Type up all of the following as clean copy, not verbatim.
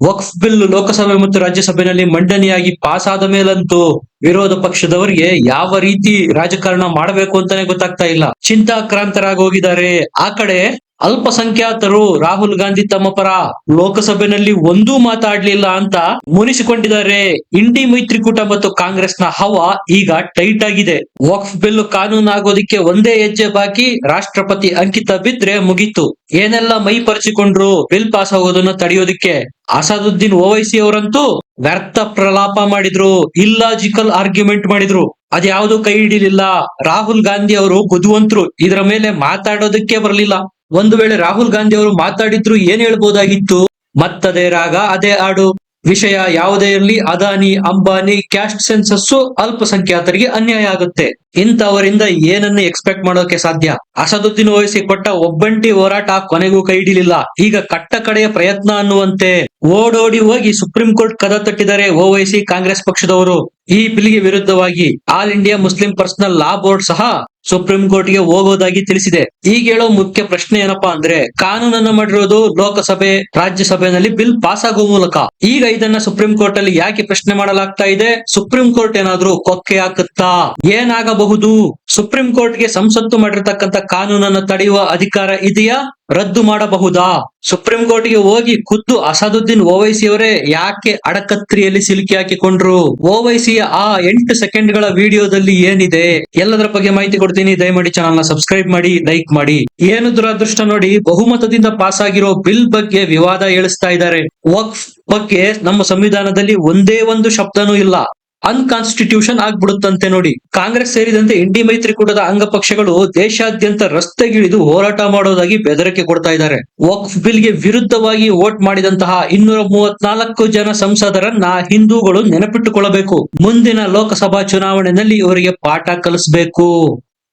ವಕ್ಫ್ bill ಲೋಕಸಭೆ ಮತ್ತು ರಾಜ್ಯಸಭೆಯಲ್ಲಿ ಮಂಡನೆಯಾಗಿ pass ಆದ ಮೇಲಂತೂ ವಿರೋಧ ಪಕ್ಷದವರಿಗೆ ಯಾವ ರೀತಿ ರಾಜಕಾರಣ ಮಾಡಬೇಕು ಅಂತಾನೆ ಗೊತ್ತಾಗ್ತಾ ಇಲ್ಲ. ಚಿಂತಾಕ್ರಾಂತರಾಗಿ ಹೋಗಿದ್ದಾರೆ. ಆ ಕಡೆ ಅಲ್ಪಸಂಖ್ಯಾತರು ರಾಹುಲ್ ಗಾಂಧಿ ತಮ್ಮ ಪರ ಲೋಕಸಭೆಯಲ್ಲಿ ಒಂದೂ ಮಾತಾಡ್ಲಿಲ್ಲ ಅಂತ ಮುನಿಸಿಕೊಂಡಿದ್ದಾರೆ. ಇಂಡಿ ಮೈತ್ರಿಕೂಟ ಮತ್ತು ಕಾಂಗ್ರೆಸ್ನ ಹವಾ ಈಗ ಟೈಟ್ ಆಗಿದೆ. ವಕ್ಫ್ ಬಿಲ್ ಕಾನೂನು ಆಗೋದಿಕ್ಕೆ ಒಂದೇ ಹೆಜ್ಜೆ ಬಾಕಿ. ರಾಷ್ಟ್ರಪತಿ ಅಂಕಿತ ಬಿದ್ರೆ ಮುಗೀತು. ಏನೆಲ್ಲ ಮೈ ಪರ್ಚಿಕೊಂಡ್ರು ಬಿಲ್ ಪಾಸ್ ಆಗೋದನ್ನ ತಡೆಯೋದಿಕ್ಕೆ. ಅಸಾದುದ್ದೀನ್ ಓವೈಸಿ ಅವರಂತೂ ವ್ಯರ್ಥ ಪ್ರಲಾಪ ಮಾಡಿದ್ರು, ಇಲ್ಲಾಜಿಕಲ್ ಆರ್ಗ್ಯುಮೆಂಟ್ ಮಾಡಿದ್ರು. ಅದ್ಯಾವುದು ಕೈ ಹಿಡಿಲಿಲ್ಲ. ರಾಹುಲ್ ಗಾಂಧಿ ಅವರು ಬುದ್ಧಿವಂತರು, ಇದರ ಮೇಲೆ ಮಾತಾಡೋದಕ್ಕೆ ಬರಲಿಲ್ಲ. ಒಂದು ವೇಳೆ ರಾಹುಲ್ ಗಾಂಧಿ ಅವರು ಮಾತಾಡಿದ್ರು ಏನ್ ಹೇಳ್ಬೋದಾಗಿತ್ತು? ಮತ್ತದೇ ರಾಗ ಅದೇ ಹಾಡು. ವಿಷಯ ಯಾವುದೇ ಇರಲಿ, ಅದಾನಿ ಅಂಬಾನಿ ಕ್ಯಾಸ್ಟ್ ಸೆನ್ಸಸ್ ಅಲ್ಪಸಂಖ್ಯಾತರಿಗೆ ಅನ್ಯಾಯ ಆಗುತ್ತೆ. ಇಂಥವರಿಂದ ಏನನ್ನು ಎಕ್ಸ್ಪೆಕ್ಟ್ ಮಾಡೋಕೆ ಸಾಧ್ಯ? ಅಸದುದ್ದೀನ್ ಓವೈಸಿ ಕೊಟ್ಟ ಒಬ್ಬಂಟಿ ಹೋರಾಟ ಕೊನೆಗೂ ಕೈ ಹಿಡಿಲಿಲ್ಲ. ಈಗ ಕಟ್ಟ ಕಡೆಯ ಪ್ರಯತ್ನ ಅನ್ನುವಂತೆ ಓಡೋಡಿ ಹೋಗಿ ಸುಪ್ರೀಂ ಕೋರ್ಟ್ ಕದ ತಟ್ಟಿದ್ದಾರೆ ಓವೈಸಿ ಕಾಂಗ್ರೆಸ್ ಪಕ್ಷದವರು. ಈ ಬಿಲ್ಗೆ ವಿರುದ್ಧವಾಗಿ all India Muslim personal law board ಸಹ ಸುಪ್ರೀಂ ಕೋರ್ಟ್ ಗೆ ಹೋಗೋದಾಗಿ ತಿಳಿಸಿದೆ. ಈಗ ಹೇಳೋ ಮುಖ್ಯ ಪ್ರಶ್ನೆ ಏನಪ್ಪಾ ಅಂದ್ರೆ, ಕಾನೂನನ್ನ ಮಾಡಿರೋದು ಲೋಕಸಭೆ ರಾಜ್ಯಸಭೆಯಲ್ಲಿ ಬಿಲ್ ಪಾಸ್ ಆಗೋ ಮೂಲಕ. ಈಗ ಇದನ್ನ ಸುಪ್ರೀಂ ಕೋರ್ಟ್ ಅಲ್ಲಿ ಯಾಕೆ ಪ್ರಶ್ನೆ ಮಾಡಲಾಗ್ತಾ ಇದೆ? ಸುಪ್ರೀಂ ಕೋರ್ಟ್ ಏನಾದ್ರೂ ಕೊಕ್ಕೆ ಹಾಕುತ್ತಾ? ಏನಾಗಬಹುದು? ಸುಪ್ರೀಂ ಕೋರ್ಟ್ ಗೆ ಸಂಸತ್ತು ಮಾಡಿರ್ತಕ್ಕಂಥ ಕಾನೂನನ್ನು ತಡೆಯುವ ಅಧಿಕಾರ ಇದೆಯಾ? ರದ್ದು ಮಾಡಬಹುದಾ? ಸುಪ್ರೀಂ ಕೋರ್ಟ್ ಗೆ ಹೋಗಿ ಖುದ್ದು ಅಸಾದುದ್ದೀನ್ ಓವೈಸಿ ಅವರೇ ಯಾಕೆ ಅಡಕತ್ರಿಯಲ್ಲಿ ಸಿಲುಕಿ ಹಾಕಿಕೊಂಡ್ರು? ಓವೈಸಿಯ ಆ 8 ಸೆಕೆಂಡ್ಗಳ ವಿಡಿಯೋದಲ್ಲಿ ಏನಿದೆ ಎಲ್ಲದರ ಬಗ್ಗೆ ಮಾಹಿತಿ ಕೊಡ್ತೀನಿ. ದಯಮಾಡಿ ಚಾನಲ್ ನ ಸಬ್ಸ್ಕ್ರೈಬ್ ಮಾಡಿ, ಲೈಕ್ ಮಾಡಿ. ಏನು ದುರಾದೃಷ್ಟ ನೋಡಿ, ಬಹುಮತದಿಂದ ಪಾಸ್ ಆಗಿರೋ ಬಿಲ್ ಬಗ್ಗೆ ವಿವಾದ ಏಳಿಸ್ತಾ ಇದ್ದಾರೆ. ವಕ್ಫ್ ಬಗ್ಗೆ ನಮ್ಮ ಸಂವಿಧಾನದಲ್ಲಿ ಒಂದೇ ಒಂದು ಶಬ್ದನೂ ಇಲ್ಲ. ಅನ್ಕಾನ್ಸ್ಟಿಟ್ಯೂಷನ್ ಆಗ್ಬಿಡುತ್ತಂತೆ ನೋಡಿ. ಕಾಂಗ್ರೆಸ್ ಸೇರಿದಂತೆ ಇಂಡಿ ಮೈತ್ರಿಕೂಟದ ಅಂಗಪಕ್ಷಗಳು ದೇಶಾದ್ಯಂತ ರಸ್ತೆಗಿಳಿದು ಹೋರಾಟ ಮಾಡೋದಾಗಿ ಬೆದರಿಕೆ ಕೊಡ್ತಾ ಇದ್ದಾರೆ. ವಕ್ಫ್ ಬಿಲ್ ಗೆ ವಿರುದ್ಧವಾಗಿ ವೋಟ್ ಮಾಡಿದಂತಹ 234 ಜನ ಸಂಸದರನ್ನ ಹಿಂದೂಗಳು ನೆನಪಿಟ್ಟುಕೊಳ್ಳಬೇಕು. ಮುಂದಿನ ಲೋಕಸಭಾ ಚುನಾವಣೆಯಲ್ಲಿ ಇವರಿಗೆ ಪಾಠ ಕಲಿಸಬೇಕು.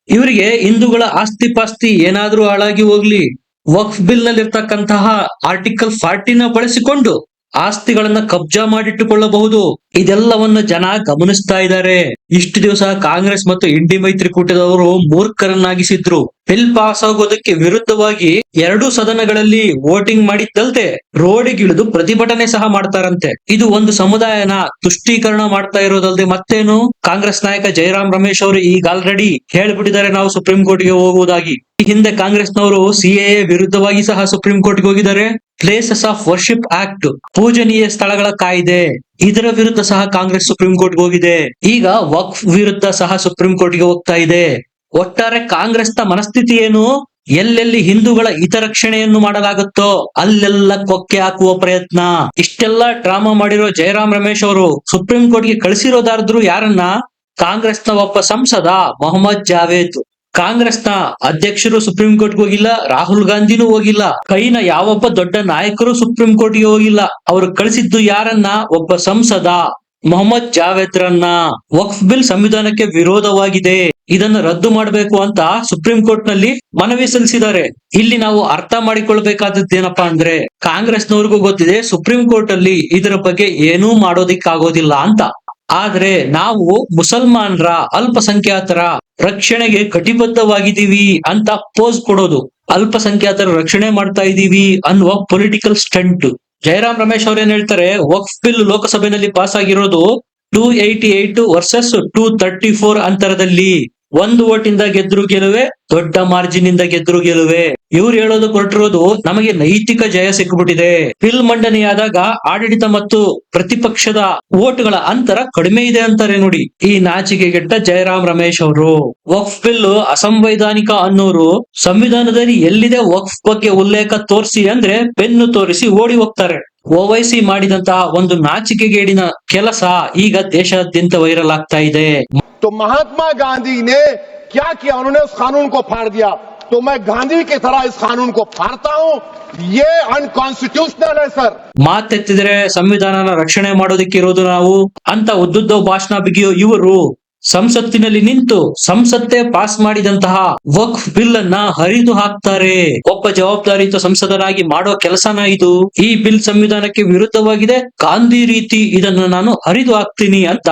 ಇವರಿಗೆ ಹಿಂದೂಗಳ ಆಸ್ತಿ ಪಾಸ್ತಿ ಏನಾದ್ರೂ ಹಾಳಾಗಿ ಹೋಗ್ಲಿ, ವಕ್ಫ್ ಬಿಲ್ ನಲ್ಲಿರ್ತಕ್ಕಂತಹ ಆರ್ಟಿಕಲ್ 40ನ ಬಳಸಿಕೊಂಡು ಆಸ್ತಿಗಳನ್ನ ಕಬ್ಜಾ ಮಾಡಿಟ್ಟುಕೊಳ್ಳಬಹುದು. ಇದೆಲ್ಲವನ್ನ ಜನ ಗಮನಿಸ್ತಾ ಇದ್ದಾರೆ. ಇಷ್ಟು ದಿವಸ ಕಾಂಗ್ರೆಸ್ ಮತ್ತು ಇಂಡಿ ಮೈತ್ರಿಕೂಟದವರು ಮೂರ್ಖರನ್ನಾಗಿಸಿದ್ರು. ಬಿಲ್ ಪಾಸ್ ಆಗೋದಕ್ಕೆ ವಿರುದ್ಧವಾಗಿ 2 ಸದನಗಳಲ್ಲಿ ವೋಟಿಂಗ್ ಮಾಡಿದ್ದಲ್ದೆ ರೋಡಿಗಿಳಿದು ಪ್ರತಿಭಟನೆ ಸಹ ಮಾಡ್ತಾರಂತೆ. ಇದು ಒಂದು ಸಮುದಾಯನ ತುಷ್ಟೀಕರಣ ಮಾಡ್ತಾ ಇರೋದಲ್ದೆ ಮತ್ತೇನು? ಕಾಂಗ್ರೆಸ್ ನಾಯಕ ಜಯರಾಮ್ ರಮೇಶ್ ಅವರು ಈಗ ಆಲ್ರೆಡಿ ಹೇಳ್ಬಿಟ್ಟಿದ್ದಾರೆ, ನಾವು ಸುಪ್ರೀಂ ಕೋರ್ಟ್ ಗೆ ಹೋಗುವುದಾಗಿ. ಈ ಹಿಂದೆ ಕಾಂಗ್ರೆಸ್ನವರು ಸಿಎಎ ವಿರುದ್ಧವಾಗಿ ಸಹ ಸುಪ್ರೀಂ ಕೋರ್ಟ್ ಗೆ ಹೋಗಿದ್ದಾರೆ. ಪ್ಲೇಸಸ್ ಆಫ್ ವರ್ಷಿಪ್ ಆಕ್ಟ್, ಪೂಜನೀಯ ಸ್ಥಳಗಳ ಕಾಯ್ದೆ, ಇದರ ವಿರುದ್ಧ ಸಹ ಕಾಂಗ್ರೆಸ್ ಸುಪ್ರೀಂ ಕೋರ್ಟ್ ಹೋಗಿದೆ. ಈಗ ವಕ್ಫ್ ವಿರುದ್ಧ ಸಹ ಸುಪ್ರೀಂ ಕೋರ್ಟ್ ಗೆ ಹೋಗ್ತಾ ಇದೆ. ಒಟ್ಟಾರೆ ಕಾಂಗ್ರೆಸ್ ನ ಮನಸ್ಥಿತಿ ಏನು? ಎಲ್ಲೆಲ್ಲಿ ಹಿಂದೂಗಳ ಹಿತರಕ್ಷಣೆಯನ್ನು ಮಾಡಲಾಗುತ್ತೋ ಅಲ್ಲೆಲ್ಲ ಕೊಕ್ಕೆ ಹಾಕುವ ಪ್ರಯತ್ನ. ಇಷ್ಟೆಲ್ಲ ಡ್ರಾಮಾ ಮಾಡಿರೋ ಜಯರಾಮ್ ರಮೇಶ್ ಅವರು ಸುಪ್ರೀಂ ಕೋರ್ಟ್ ಗೆ ಕಳಿಸಿರೋದಾದ್ರೂ ಯಾರನ್ನ? ಕಾಂಗ್ರೆಸ್ನ ಒಬ್ಬ ಸಂಸದ ಮೊಹಮ್ಮದ್ ಜಾವೇದ್. ಕಾಂಗ್ರೆಸ್ನ ಅಧ್ಯಕ್ಷರು ಸುಪ್ರೀಂ ಕೋರ್ಟ್ ಹೋಗಿಲ್ಲ, ರಾಹುಲ್ ಗಾಂಧಿನೂ ಹೋಗಿಲ್ಲ, ಕೈನ ಯಾವೊಬ್ಬ ದೊಡ್ಡ ನಾಯಕರು ಸುಪ್ರೀಂ ಕೋರ್ಟ್ ಗೆ ಹೋಗಿಲ್ಲ. ಅವರು ಕಳಿಸಿದ್ದು ಯಾರನ್ನ? ಒಬ್ಬ ಸಂಸದ ಮೊಹಮ್ಮದ್ ಜಾವೇದ್ರನ್ನ. ವಕ್ಫ್ ಬಿಲ್ ಸಂವಿಧಾನಕ್ಕೆ ವಿರೋಧವಾಗಿದೆ, ಇದನ್ನು ರದ್ದು ಮಾಡಬೇಕು ಅಂತ ಸುಪ್ರೀಂ ಕೋರ್ಟ್ ನಲ್ಲಿ ಮನವಿ ಸಲ್ಲಿಸಿದ್ದಾರೆ. ಇಲ್ಲಿ ನಾವು ಅರ್ಥ ಮಾಡಿಕೊಳ್ಬೇಕಾದದ್ದೇನಪ್ಪಾ ಅಂದ್ರೆ, ಕಾಂಗ್ರೆಸ್ನವ್ರಿಗೂ ಗೊತ್ತಿದೆ ಸುಪ್ರೀಂ ಕೋರ್ಟ್ ಅಲ್ಲಿ ಇದರ ಬಗ್ಗೆ ಏನೂ ಮಾಡೋದಿಕ್ಕಾಗೋದಿಲ್ಲ ಅಂತ. ಆದ್ರೆ ನಾವು ಮುಸಲ್ಮಾನರ ಅಲ್ಪಸಂಖ್ಯಾತರ ರಕ್ಷಣೆಗೆ ಕಟಿಬದ್ಧವಾಗಿದ್ದೀವಿ ಅಂತ ಪೋಸ್ ಕೊಡೋದು, ಅಲ್ಪಸಂಖ್ಯಾತರ ರಕ್ಷಣೆ ಮಾಡ್ತಾ ಇದೀವಿ ಅನ್ನುವ ಪೊಲಿಟಿಕಲ್ ಸ್ಟಂಟ್. ಜಯರಾಮ್ ರಮೇಶ್ ಅವ್ರೇನ್ ಹೇಳ್ತಾರೆ, ವಕ್ಫ್ ಬಿಲ್ ಲೋಕಸಭೆಯಲ್ಲಿ ಪಾಸ್ ಆಗಿರೋದು 288 ವರ್ಸಸ್ 234 ಅಂತರದಲ್ಲಿ. 1 ವೋಟಿಂದ ಗೆದ್ರು ಗೆಲುವೆ, ದೊಡ್ಡ ಮಾರ್ಜಿನ್ ಇಂದ ಗೆದ್ರು ಗೆಲುವೆ. ಇವ್ರು ಹೇಳೋದು ಕೊಟ್ಟಿರೋದು ನಮಗೆ ನೈತಿಕ ಜಯ ಸಿಕ್ಬಿಟ್ಟಿದೆ. ಬಿಲ್ ಮಂಡನೆಯಾದಾಗ ಆಡಳಿತ ಮತ್ತು ಪ್ರತಿಪಕ್ಷದ ವೋಟ್ಗಳ ಅಂತರ ಕಡಿಮೆ ಇದೆ ಅಂತಾರೆ ನೋಡಿ ಈ ನಾಚಿಕೆಗೆಟ್ಟ ಜಯರಾಮ್ ರಮೇಶ್ ಅವರು. ವಕ್ಫ್ ಬಿಲ್ ಅಸಂವೈಧಾನಿಕ ಅನ್ನೋರು ಸಂವಿಧಾನದಲ್ಲಿ ಎಲ್ಲಿದೆ ವಕ್ಫ್ ಬಗ್ಗೆ ಉಲ್ಲೇಖ ತೋರಿಸಿ ಅಂದ್ರೆ ಪೆನ್ನು ತೋರಿಸಿ ಓಡಿ ಹೋಗ್ತಾರೆ. ಓವೈಸಿ ಮಾಡಿದಂತಹ ಒಂದು ನಾಚಿಕೆಗೇಡಿನ ಕೆಲಸ ಈಗ ದೇಶಾದ್ಯಂತ ವೈರಲ್ ಆಗ್ತಾ ಇದೆ. तो महात्मा गांधी ने क्या किया? उन्होंने उस कानून को फाड़ दिया, तो मैं गांधी की तरह इस कानून को फाड़ता हूं. ये अनकॉन्स्टिट्यूशनल है सर. ಮಾತೆತ್ತಿದ್ರೆ ಸಂವಿಧಾನನ ರಕ್ಷಣೆ ಮಾಡೋದಕ್ಕೆ ಇರೋದು ನಾವು ಅಂತ ಉದ್ದುದ್ದ ಭಾಷಣ ಬಿಗಿಯೋ ಇವರು ಸಂಸತ್ತಿನಲ್ಲಿ ನಿಂತು ಸಂಸತ್ತೇ ಪಾಸ್ ಮಾಡಿದಂತಹ ವಕ್ಫ್ ಬಿಲ್ ಅನ್ನ ಹರಿದು ಹಾಕ್ತಾರೆ. ಒಬ್ಬ ಜವಾಬ್ದಾರಿಯುತ ಸಂಸದರಾಗಿ ಮಾಡೋ ಕೆಲಸನ ಇದು. ಈ ಬಿಲ್ ಸಂವಿಧಾನಕ್ಕೆ ವಿರುದ್ಧವಾಗಿದೆ, ಗಾಂಧಿ ರೀತಿ ಇದನ್ನು ನಾನು ಹರಿದು ಹಾಕ್ತೀನಿ ಅಂತ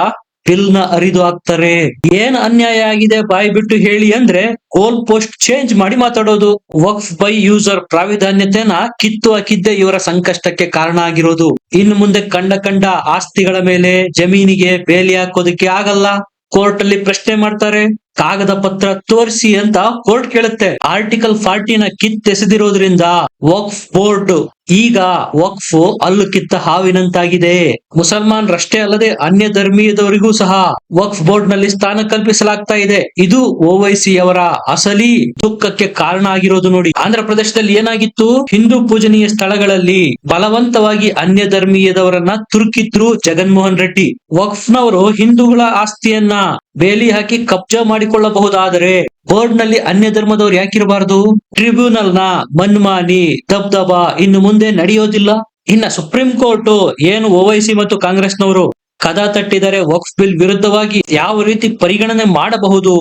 ಬಿಲ್ ನ ಅರಿದು ಹಾಕ್ತಾರೆ. ಏನ್ ಅನ್ಯಾಯ ಆಗಿದೆ ಬಾಯಿ ಬಿಟ್ಟು ಹೇಳಿ ಅಂದ್ರೆ ಗೋಲ್ ಪೋಸ್ಟ್ ಚೇಂಜ್ ಮಾಡಿ ಮಾತಾಡೋದು. ವಕ್ಫ್ ಬೈ ಯೂಸರ್ ಪ್ರಾವಿಧಾನ್ಯತೆನ ಕಿತ್ತು ಹಾಕಿದ್ದೆ ಇವರ ಸಂಕಷ್ಟಕ್ಕೆ ಕಾರಣ ಆಗಿರೋದು. ಇನ್ನು ಮುಂದೆ ಕಂಡ ಆಸ್ತಿಗಳ ಮೇಲೆ ಜಮೀನಿಗೆ ಬೇಲಿ ಹಾಕೋದಕ್ಕೆ ಆಗಲ್ಲ. ಕೋರ್ಟ್ ಅಲ್ಲಿ ಪ್ರಶ್ನೆ ಮಾಡ್ತಾರೆ, ಕಾಗದ ಪತ್ರ ತೋರಿಸಿ ಅಂತ ಕೋರ್ಟ್ ಕೇಳುತ್ತೆ. ಆರ್ಟಿಕಲ್ 40ನ ಕಿತ್ತೆಸೆದಿರೋದ್ರಿಂದ ವಕ್ಫ್ ಬೋರ್ಡ್ ಈಗ ವಕ್ಫ್ ಅಲ್ಲು ಕಿತ್ತ ಹಾವಿನಂತಾಗಿದೆ. ಮುಸಲ್ಮಾನರಷ್ಟೇ ಅಲ್ಲದೆ ಅನ್ಯ ಧರ್ಮೀಯದವರಿಗೂ ಸಹ ವಕ್ಫ್ ಬೋರ್ಡ್ ನಲ್ಲಿ ಸ್ಥಾನ ಕಲ್ಪಿಸಲಾಗ್ತಾ ಇದೆ. ಇದು ಓವೈಸಿ ಅವರ ಅಸಲಿ ದುಃಖಕ್ಕೆ ಕಾರಣ ಆಗಿರೋದು. ನೋಡಿ, ಆಂಧ್ರ ಪ್ರದೇಶದಲ್ಲಿ ಏನಾಗಿತ್ತು, ಹಿಂದೂ ಪೂಜನೀಯ ಸ್ಥಳಗಳಲ್ಲಿ ಬಲವಂತವಾಗಿ ಅನ್ಯ ಧರ್ಮೀಯದವರನ್ನ ತುರುಕಿದ್ರು ಜಗನ್ಮೋಹನ್ ರೆಡ್ಡಿ. ವಕ್ಫ್ನವರು ಹಿಂದೂಗಳ ಆಸ್ತಿಯನ್ನ ಬೇಲಿ ಹಾಕಿ ಕಬ್ಜಾ ಮಾಡಿಕೊಳ್ಳಬಹುದಾದರೆ ಬೋರ್ಡ್ ನಲ್ಲಿ ಅನ್ಯ ಧರ್ಮದವರು ಯಾಕಿರಬಾರದು? ಟ್ರಿಬ್ಯುನಲ್ ನ ಮನ್ಮಾನಿ ದಬ್ದಬ ಇನ್ನು ಮುಂದೆ ನಡೆಯೋದಿಲ್ಲ. ಇನ್ನ ಸುಪ್ರೀಂ ಕೋರ್ಟ್ ಏನು ಓವೈಸಿ ಮತ್ತು ಕಾಂಗ್ರೆಸ್ನವರು ಕದ ತಟ್ಟಿದರೆ ವಕ್ಫ್ ಬಿಲ್ ವಿರುದ್ಧವಾಗಿ ಯಾವ ರೀತಿ ಪರಿಗಣನೆ ಮಾಡಬಹುದು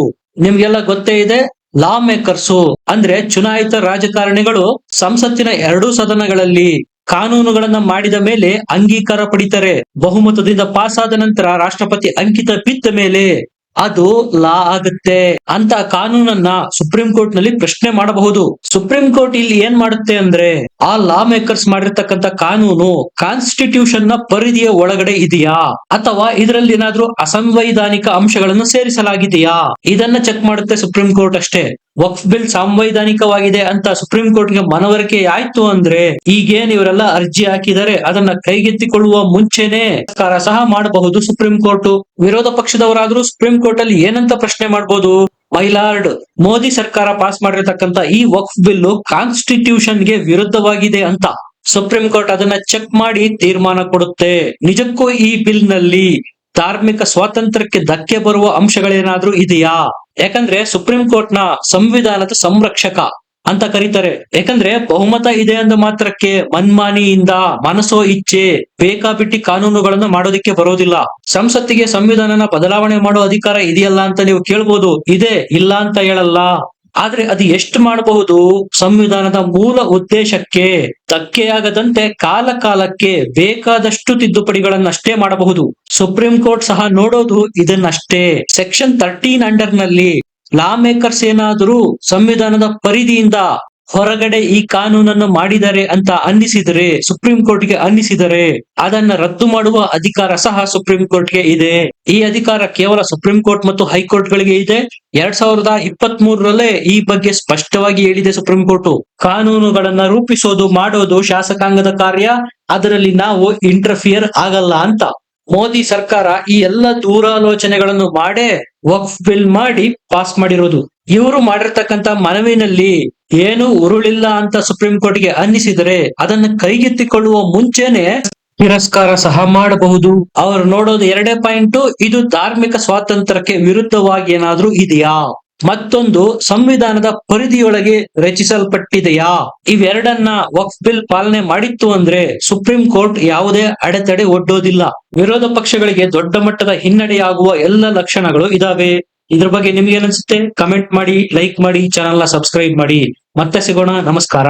ನಿಮ್ಗೆಲ್ಲ ಗೊತ್ತೇ ಇದೆ. ಲಾ ಮೇಕರ್ಸ್ ಅಂದ್ರೆ ಚುನಾಯಿತ ರಾಜಕಾರಣಿಗಳು ಸಂಸತ್ತಿನ 2 ಸದನಗಳಲ್ಲಿ ಕಾನೂನುಗಳನ್ನ ಮಾಡಿದ ಮೇಲೆ ಅಂಗೀಕಾರ ಪಡಿತಾರೆ. ಬಹುಮತದಿಂದ ಪಾಸ್ ಆದ ನಂತರ ರಾಷ್ಟ್ರಪತಿ ಅಂಕಿತ ಬಿದ್ದ ಮೇಲೆ ಅದು ಲಾ ಆಗುತ್ತೆ. ಅಂತ ಕಾನೂನನ್ನ ಸುಪ್ರೀಂ ಕೋರ್ಟ್ ನಲ್ಲಿ ಪ್ರಶ್ನೆ ಮಾಡಬಹುದು. ಸುಪ್ರೀಂ ಕೋರ್ಟ್ ಇಲ್ಲಿ ಏನ್ ಮಾಡುತ್ತೆ ಅಂದ್ರೆ ಆ ಲಾ ಮೇಕರ್ಸ್ ಮಾಡಿರ್ತಕ್ಕಂಥ ಕಾನೂನು ಕಾನ್ಸ್ಟಿಟ್ಯೂಷನ್ ನ ಪರಿಧಿಯ ಒಳಗಡೆ ಇದೆಯಾ ಅಥವಾ ಇದರಲ್ಲಿ ಏನಾದ್ರೂ ಅಸಂವೈಧಾನಿಕ ಅಂಶಗಳನ್ನು ಸೇರಿಸಲಾಗಿದೆಯಾ ಇದನ್ನ ಚೆಕ್ ಮಾಡುತ್ತೆ ಸುಪ್ರೀಂ ಕೋರ್ಟ್ ಅಷ್ಟೇ. ವಕ್ಫ್ ಬಿಲ್ ಸಾಂವೈಧಾನಿಕವಾಗಿದೆ ಅಂತ ಸುಪ್ರೀಂ ಕೋರ್ಟ್ ಗೆ ಮನವರಿಕೆ ಆಯ್ತು ಅಂದ್ರೆ ಈಗೇನ್ ಇವರೆಲ್ಲ ಅರ್ಜಿ ಹಾಕಿದರೆ ಅದನ್ನ ಕೈಗೆತ್ತಿಕೊಳ್ಳುವ ಮುಂಚೆನೆ ಸರ್ಕಾರ ಸಹ ಮಾಡಬಹುದು ಸುಪ್ರೀಂ ಕೋರ್ಟ್. ವಿರೋಧ ಪಕ್ಷದವರಾದ್ರೂ ಸುಪ್ರೀಂ ಕೋರ್ಟ್ ಅಲ್ಲಿ ಏನಂತ ಪ್ರಶ್ನೆ ಮಾಡಬಹುದು, ಮೈಲಾರ್ಡ್ ಮೋದಿ ಸರ್ಕಾರ ಪಾಸ್ ಮಾಡಿರ್ತಕ್ಕಂಥ ಈ ವಕ್ಫ್ ಬಿಲ್ ಕಾನ್ಸ್ಟಿಟ್ಯೂಷನ್ ಗೆ ವಿರುದ್ಧವಾಗಿದೆ ಅಂತ ಸುಪ್ರೀಂ ಕೋರ್ಟ್ ಅದನ್ನ ಚೆಕ್ ಮಾಡಿ ತೀರ್ಮಾನ ಕೊಡುತ್ತೆ. ನಿಜಕ್ಕೂ ಈ ಬಿಲ್ ನಲ್ಲಿ ಧಾರ್ಮಿಕ ಸ್ವಾತಂತ್ರ್ಯಕ್ಕೆ ಧಕ್ಕೆ ಬರುವ ಅಂಶಗಳೇನಾದ್ರೂ ಇದೆಯಾ? ಯಾಕಂದ್ರೆ ಸುಪ್ರೀಂ ಕೋರ್ಟ್ ನ ಸಂವಿಧಾನದ ಸಂರಕ್ಷಕ ಅಂತ ಕರೀತಾರೆ. ಯಾಕಂದ್ರೆ ಬಹುಮತ ಇದೆ ಅಂದ ಮಾತ್ರಕ್ಕೆ ಮನ್ಮಾನಿಯಿಂದ ಮನಸೋ ಇಚ್ಛೆ ಬೇಕಾಬಿಟ್ಟಿ ಕಾನೂನುಗಳನ್ನ ಮಾಡೋದಿಕ್ಕೆ ಬರೋದಿಲ್ಲ. ಸಂಸತ್ತಿಗೆ ಸಂವಿಧಾನನ ಬದಲಾವಣೆ ಮಾಡೋ ಅಧಿಕಾರ ಇದೆಯಲ್ಲ ಅಂತ ನೀವು ಕೇಳ್ಬೋದು. ಇದೆ, ಇಲ್ಲ ಅಂತ ಹೇಳಲ್ಲ. ಆದ್ರೆ ಅದು ಎಷ್ಟು ಮಾಡಬಹುದು? ಸಂವಿಧಾನದ ಮೂಲ ಉದ್ದೇಶಕ್ಕೆ ಧಕ್ಕೆಯಾಗದಂತೆ ಕಾಲಕ್ಕೆ ಬೇಕಾದಷ್ಟು ತಿದ್ದುಪಡಿಗಳನ್ನಷ್ಟೇ ಮಾಡಬಹುದು. ಸುಪ್ರೀಂ ಕೋರ್ಟ್ ಸಹ ನೋಡೋದು ಇದನ್ನಷ್ಟೇ. ಸೆಕ್ಷನ್ 13 ಅಂಡರ್ ನಲ್ಲಿ ಲಾ ಮೇಕರ್ಸ್ ಏನಾದರೂ ಸಂವಿಧಾನದ ಪರಿಧಿಯಿಂದ ಹೊರಗಡೆ ಈ ಕಾನೂನನ್ನು ಮಾಡಿದ್ದಾರೆ ಅಂತ ಅನ್ನಿಸಿದರೆ, ಸುಪ್ರೀಂ ಕೋರ್ಟ್ಗೆ ಅನ್ನಿಸಿದರೆ ಅದನ್ನ ರದ್ದು ಮಾಡುವ ಅಧಿಕಾರ ಸಹ ಸುಪ್ರೀಂ ಕೋರ್ಟ್ಗೆ ಇದೆ. ಈ ಅಧಿಕಾರ ಕೇವಲ ಸುಪ್ರೀಂ ಕೋರ್ಟ್ ಮತ್ತು ಹೈಕೋರ್ಟ್ ಗಳಿಗೆ ಇದೆ. 2023ರಲ್ಲೇ ಈ ಬಗ್ಗೆ ಸ್ಪಷ್ಟವಾಗಿ ಹೇಳಿದೆ ಸುಪ್ರೀಂ ಕೋರ್ಟ್. ಕಾನೂನುಗಳನ್ನ ರೂಪಿಸೋದು ಮಾಡೋದು ಶಾಸಕಾಂಗದ ಕಾರ್ಯ, ಅದರಲ್ಲಿ ನಾವು ಇಂಟರ್ಫಿಯರ್ ಆಗಲ್ಲ ಅಂತ. ಮೋದಿ ಸರ್ಕಾರ ಈ ಎಲ್ಲ ದೂರಾಲೋಚನೆಗಳನ್ನು ಮಾಡೇ ವಕ್ಫ್ ಬಿಲ್ ಮಾಡಿ ಪಾಸ್ ಮಾಡಿರೋದು. ಇವರು ಮಾಡಿರ್ತಕ್ಕಂಥ ಮನವಿನಲ್ಲಿ ಏನು ಉರುಳಿಲ್ಲ ಅಂತ ಸುಪ್ರೀಂ ಕೋರ್ಟ್ಗೆ ಅನ್ನಿಸಿದರೆ ಅದನ್ನ ಕೈಗೆತ್ತಿಕೊಳ್ಳುವ ಮುಂಚೆನೆ ತಿರಸ್ಕಾರ ಸಹ ಮಾಡಬಹುದು. ಅವರು ನೋಡೋದು 2 ಪಾಯಿಂಟ್, ಇದು ಧಾರ್ಮಿಕ ಸ್ವಾತಂತ್ರ್ಯಕ್ಕೆ ವಿರುದ್ಧವಾಗಿ ಏನಾದ್ರೂ ಇದೆಯಾ, ಮತ್ತೊಂದು ಸಂವಿಧಾನದ ಪರಿಧಿಯೊಳಗೆ ರಚಿಸಲ್ಪಟ್ಟಿದೆಯಾ. ಇವೆರಡನ್ನ ವಕ್ಫ್ ಬಿಲ್ ಪಾಲನೆ ಮಾಡಿತ್ತು ಅಂದ್ರೆ ಸುಪ್ರೀಂ ಕೋರ್ಟ್ ಯಾವುದೇ ಅಡೆತಡೆ ಒಡ್ಡೋದಿಲ್ಲ. ವಿರೋಧ ಪಕ್ಷಗಳಿಗೆ ದೊಡ್ಡ ಮಟ್ಟದ ಹಿನ್ನಡೆಯಾಗುವ ಎಲ್ಲ ಲಕ್ಷಣಗಳು ಇದಾವೆ. ಇದ್ರ ಬಗ್ಗೆ ನಿಮ್ಗೆ ಏನನ್ಸುತ್ತೆ? ಕಮೆಂಟ್ ಮಾಡಿ, ಲೈಕ್ ಮಾಡಿ, ಚಾನೆಲ್ ನ ಸಬ್ಸ್ಕ್ರೈಬ್ ಮಾಡಿ. ಮತ್ತೆ ಸಿಗೋಣ. ನಮಸ್ಕಾರ.